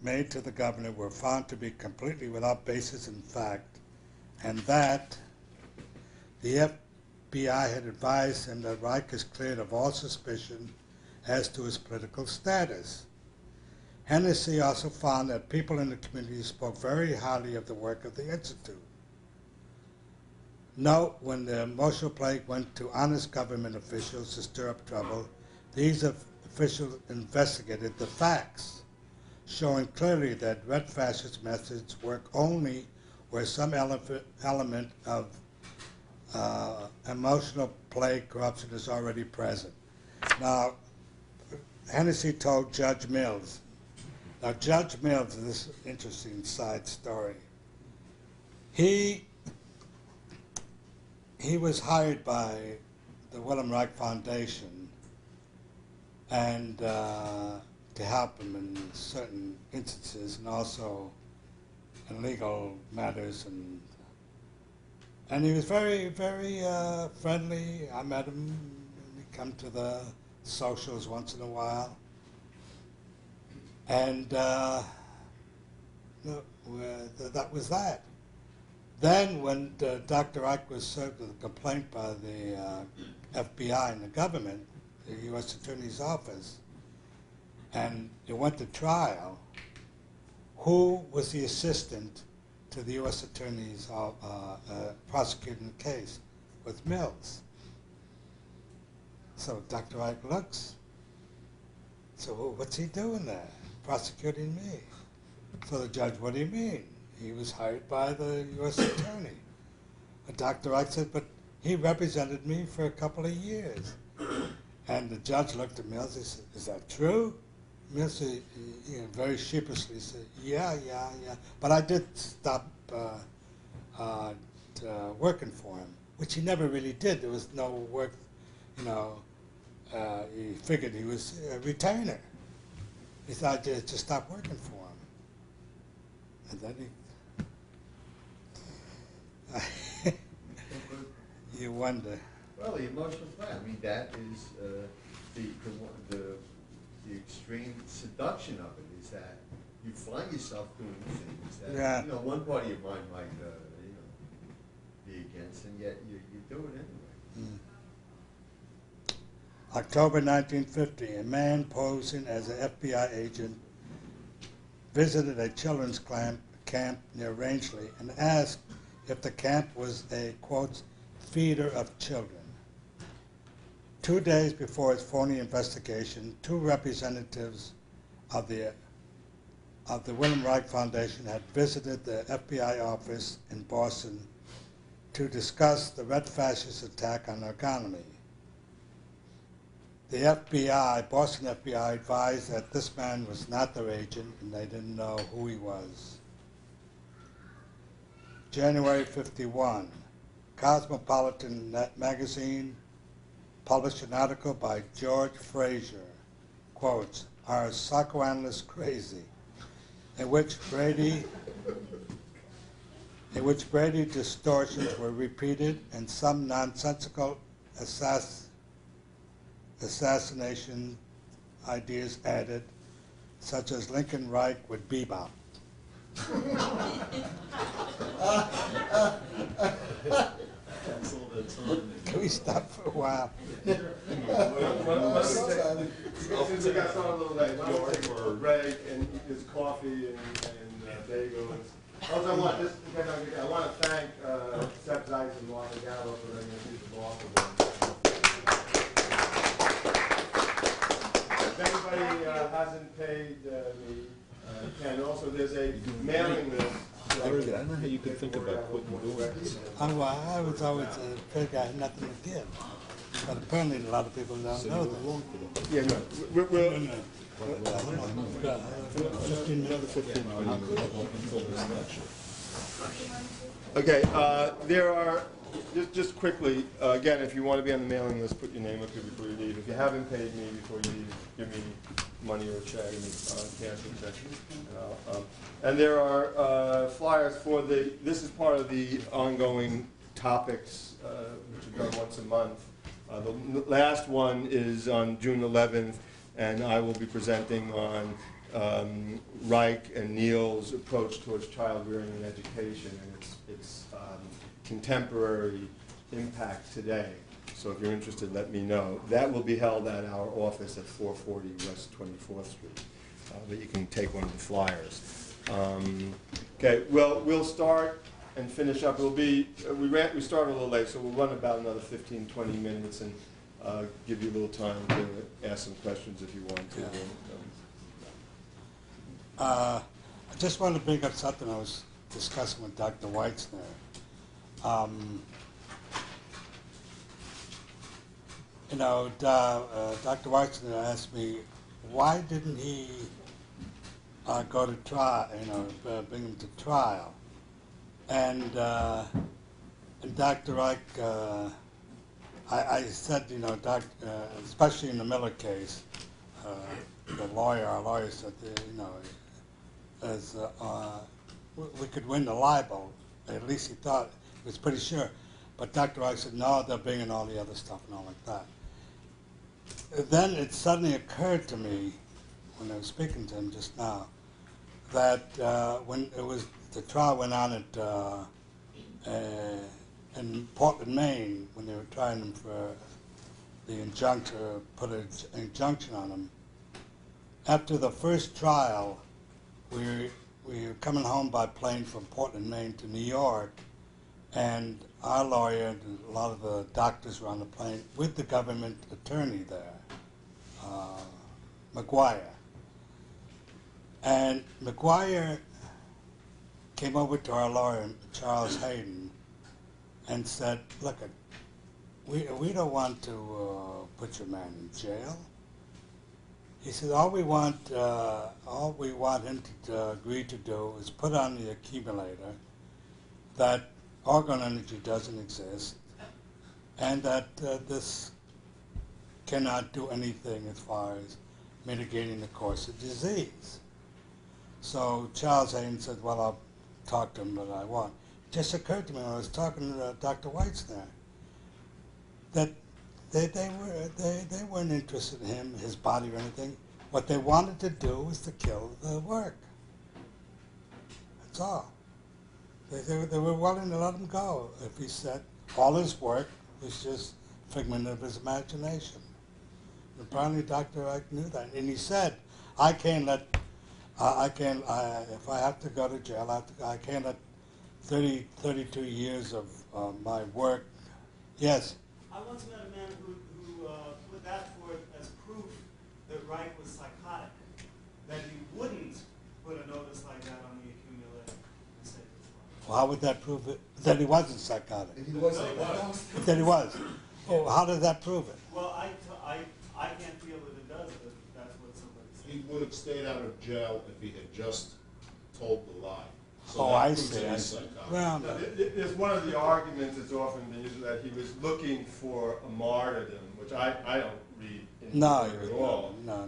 made to the governor were found to be completely without basis in fact, and that the FBI had advised him that Reich is cleared of all suspicion as to his political status. Hennessy also found that people in the community spoke very highly of the work of the Institute. Note, when the emotional plague went to honest government officials to stir up trouble, these officials investigated the facts, showing clearly that red fascist methods work only where some element of emotional plague corruption is already present. Now, Hennessy told Judge Mills. Now, Judge Mills is this interesting side story. He was hired by the Wilhelm Reich Foundation and to help him in certain instances and also in legal matters, and he was very, very friendly. I met him. He'd come to the socials once in a while. And that was that. Then when Dr. Reich was served with a complaint by the FBI and the government, the U.S. Attorney's Office, and it went to trial, who was the assistant to the U.S. Attorney's prosecuting the case? Was Mills. So Dr. Reich looks. So what's he doing there? Prosecuting me. So the judge, what do you mean? He was hired by the U.S. Attorney. And Dr. Reich said, but he represented me for a couple of years. And the judge looked at Mills and said, is that true? Mills said, very sheepishly said, yeah. But I did stop working for him, which he never really did. There was no work, he figured he was a retainer. He thought to stop working for him. And then you wonder. Well, the emotional plan. I mean, that is the extreme seduction of it. Is that you find yourself doing things that one part of your mind might be against, and yet you do it anyway. Mm. October 1950, a man posing as an FBI agent visited a children's camp near Rangeley and asked if the camp was a, quote, feeder of children. 2 days before his phony investigation, two representatives of the Wilhelm Reich Foundation had visited the FBI office in Boston to discuss the Red Fascist attack on our economy. The FBI, Boston FBI, advised that this man was not their agent and they didn't know who he was. January 51, Cosmopolitan magazine published an article by George Fraser, quotes, "Are psychoanalysts crazy?" in which Brady distortions were repeated and some nonsensical assassination ideas added, such as Lincoln Reich would bebop. Can we stop for a while? Since we got started a little late, why don't we take a break and eat this coffee and bagels. Also, I want to thank Seth Zeiss and Martha Gallo for letting us use the Boston. If anybody hasn't paid me, and also there's a mailing list. I don't know how you could think about quitting doing this. I was always a big guy, had nothing to give. But apparently a lot of people don't know that. Yeah, no. We're 15 minutes. 15 okay, there are, just quickly, again, if you want to be on the mailing list, put your name up here before you leave. If you haven't paid me before you leave, give me money or a check, cancel check. And there are flyers for this is part of the ongoing topics, which are done once a month. The last one is on June 11th, and I will be presenting on Reich and Neal's approach towards child rearing and education and its contemporary impact today. So if you're interested, let me know. That will be held at our office at 440 West 24th Street. But you can take one of the flyers. Okay, well, we'll start and finish up. It'll be, we started a little late, so we'll run about another 15, 20 minutes and give you a little time to ask some questions if you want to. I just want to bring up something I was discussing with Dr. Weitzner. Dr. Weitzner asked me, why didn't he go to trial, bring him to trial? And Dr. Reich, I said, especially in the Miller case, our lawyer said, we could win the libel. At least he thought, he was pretty sure. But Dr. Reich said, no, they'll bring in all the other stuff and all like that. Then it suddenly occurred to me, when I was speaking to him just now, that when the trial went on in Portland, Maine, when they were trying him for the injunction, put an injunction on him. After the first trial, we were coming home by plane from Portland, Maine to New York, and our lawyer and a lot of the doctors were on the plane with the government attorney there, McGuire. And McGuire came over to our lawyer, Charles Hayden, and said, look, we don't want to put your man in jail. He said, all we want him to agree to do is put on the accumulator that argon energy doesn't exist and that this cannot do anything as far as mitigating the course of disease. So Charles Hayden said, well, I'll talk to him, but I won't. It just occurred to me when I was talking to Dr. Weitzner that they weren't interested in him, his body or anything. What they wanted to do was to kill the work. That's all. They were willing to let him go if he said all his work was just figment of his imagination. And apparently Dr. Reich knew that. And he said, if I have to go to jail, I can't let 32 years of my work. Yes? I once met a man who put that forth as proof that Reich was psychotic, that he wouldn't put a notice like that on the accumulator and save his life. Well, how would that prove it? That he wasn't psychotic. He was psychotic. That he was. Oh, how does that prove it? Well, I can't feel that it does, but that's what somebody said. He would have stayed out of jail if he had just told the lie. So Oh, that I proves see. that I he's see. psychotic. Well, There's one of the arguments that's often been used that he was looking for a martyrdom, which I don't read into no, it at all. no.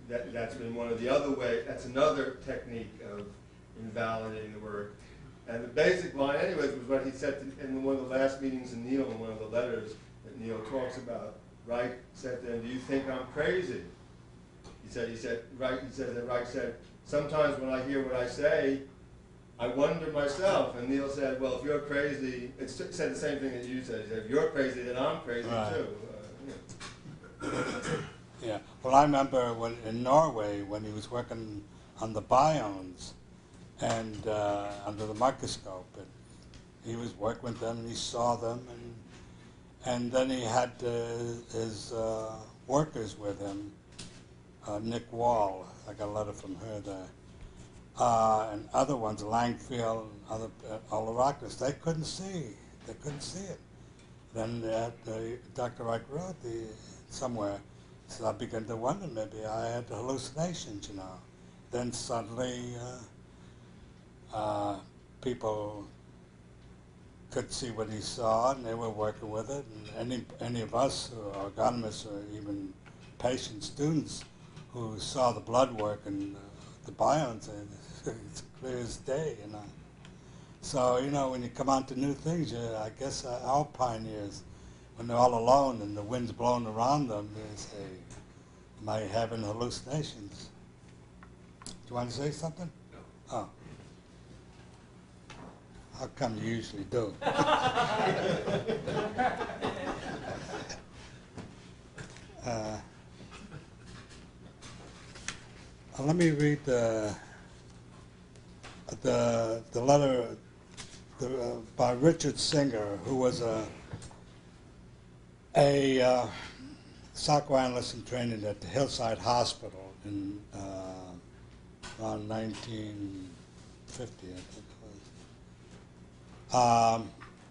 That's been one of the other ways. That's another technique of invalidating the work. And the basic line, anyways, was what he said in one of the last meetings in Neal, in one of the letters that Neal talks about. Reich said to him, "Do you think I'm crazy?" Reich said, "Sometimes when I hear what I say, I wonder myself." And Neal said, "Well, if you're crazy," it said the same thing that you said. He said, "If you're crazy, then I'm crazy too." Yeah. Well, I remember when in Norway when he was working on the biomes and under the microscope, and he was working with them and he saw them, and then he had his workers with him, Nick Wall. I got a letter from her there. And other ones, Langfield, and all the rockers, they couldn't see it. Then Dr. Reich wrote somewhere, so I began to wonder maybe I had hallucinations, Then suddenly people could see what he saw, and they were working with it. And any of us, ergonomists or even patient students who saw the blood work and the biomes, it's clear as day, So, when you come on to new things, I guess our pioneers, when they're all alone and the wind's blowing around them, they say, am I having hallucinations? you want to say something? No. Oh. How come you usually do? Let me read the letter by Richard Singer, who was a psychoanalyst in training at the Hillside Hospital in around 1950, I think it was.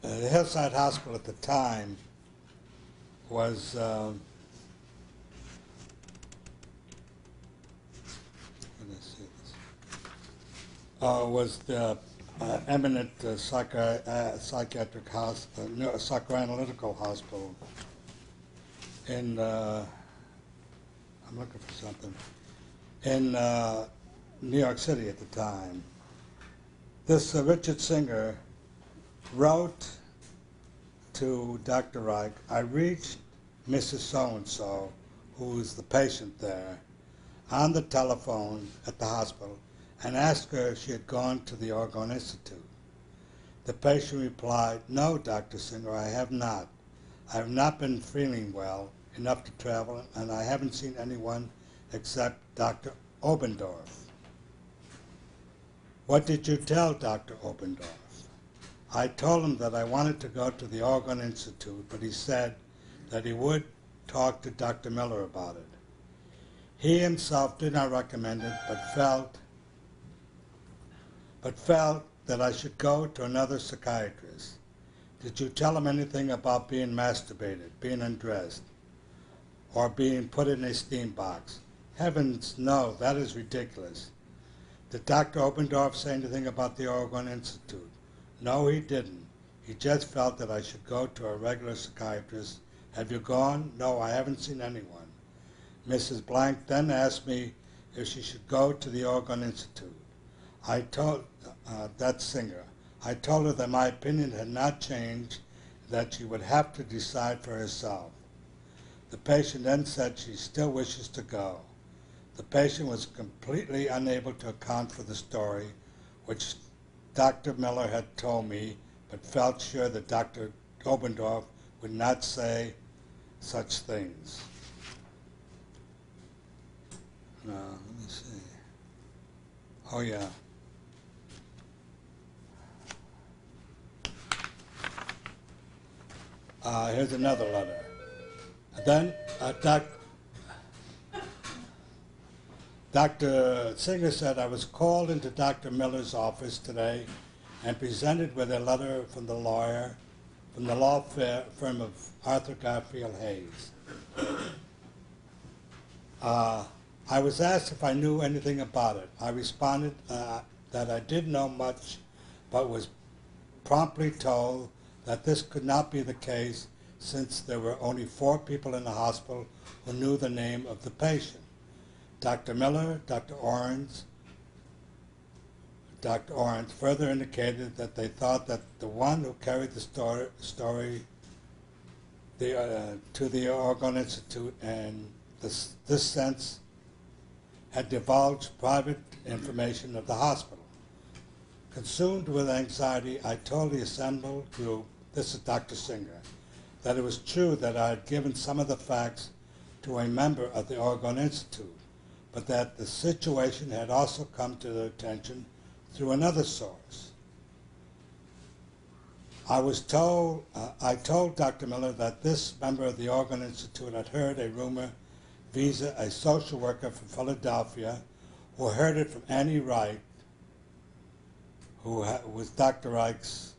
The Hillside Hospital at the time was was the eminent psychiatric psychoanalytical hospital in, I'm looking for something, in New York City at the time. This Richard Singer wrote to Dr. Reich, I reached Mrs. So-and-so, who is the patient there, on the telephone at the hospital and asked her if she had gone to the Orgone Institute. The patient replied, no, Dr. Singer, I have not. I have not been feeling well enough to travel, and I haven't seen anyone except Dr. Obendorf. What did you tell Dr. Obendorf? I told him that I wanted to go to the Orgone Institute, but he said that he would talk to Dr. Miller about it. He himself did not recommend it, but felt that I should go to another psychiatrist. Did you tell him anything about being masturbated, being undressed, or being put in a steam box? Heavens, no, that is ridiculous. Did Dr. Obendorf say anything about the Orgone Institute? No, he didn't. He just felt that I should go to a regular psychiatrist. Have you gone? No, I haven't seen anyone. Mrs. Blank then asked me if she should go to the Orgone Institute. I told that Singer. I told her that my opinion had not changed, that she would have to decide for herself. The patient then said she still wishes to go. The patient was completely unable to account for the story, which Dr. Miller had told me, but felt sure that Dr. Obendorf would not say such things. Now, let me see. Oh, yeah. Here's another letter. Then Dr. Singer said, I was called into Dr. Miller's office today and presented with a letter from the law firm of Arthur Garfield Hayes. I was asked if I knew anything about it. I responded that I didn't know much, but was promptly told that this could not be the case since there were only 4 people in the hospital who knew the name of the patient. Dr. Miller, Dr. Orange further indicated that they thought that the one who carried the story to the Orgone Institute and this sense had divulged private information of the hospital. Consumed with anxiety, I told the assembled group, this is Dr. Singer, that it was true that I had given some of the facts to a member of the Orgone Institute, but that the situation had also come to their attention through another source. I told Dr. Miller that this member of the Orgone Institute had heard a rumor vis-a a social worker from Philadelphia who heard it from Annie Wright, who was Dr. Reich's